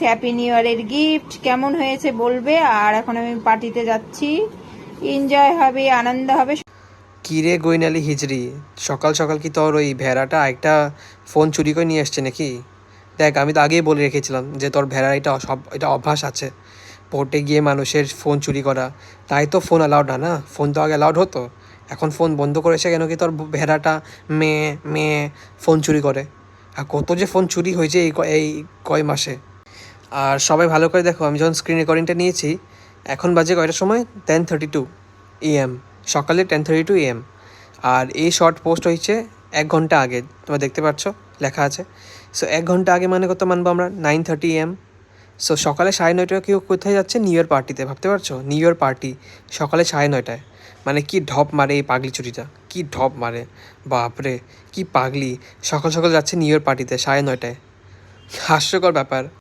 Happy new ইয়ারের gift কেমন হয়েছে বলবে। আর এখন আমি পার্টিতে যাচ্ছি, এনজয় হবে, আনন্দ হবে। কিরে গৈনালি হিজড়ি, সকাল সকাল কি তোর ওই ভেড়াটা একটা ফোন চুরি করে নিয়ে এসছে নাকি? দেখ, আমি তো আগেই বলে রেখেছিলাম যে তোর ভেড়ার এটা অভ্যাস আছে পড়তে গিয়ে মানুষের ফোন চুরি করা। তাই তো ফোন অ্যালাউড না, ফোন তো আগে অ্যালাউড হতো। এখন ফোন বন্ধ করেছে কেন কি তোর ভেড়াটা মেয়ে মেয়ে ফোন চুরি করে। আর কত যে ফোন চুরি হয়েছে এই কয় মাসে। আর সবাই ভালো করে দেখো, আমি যখন স্ক্রিন রেকর্ডিংটা নিয়েছি এখন বাজে কয়টার সময়, 10:32 AM, সকালে 10:32 AM। আর এই শর্ট পোস্ট হয়েছে 1 ঘন্টা আগে, তোমরা দেখতে পাচ্ছ লেখা আছে। সো 1 ঘন্টা আগে মানে কত মানবো আমরা, 9:30 AM। সো সকালে 9:30টায় কেউ কোথায় যাচ্ছে? নিউ ইয়ার পার্টিতে, ভাবতে পারছো? নিউ ইয়ার পার্টি সকালে 9:30টায়, মানে কি ঢপ মারে এই পাগলি চুরিটা, কি ঢপ মারে, বাপরে কি পাগলি। সকাল সকাল যাচ্ছে নিউ ইয়ার পার্টিতে 9:30টায়, হাস্যকর ব্যাপার।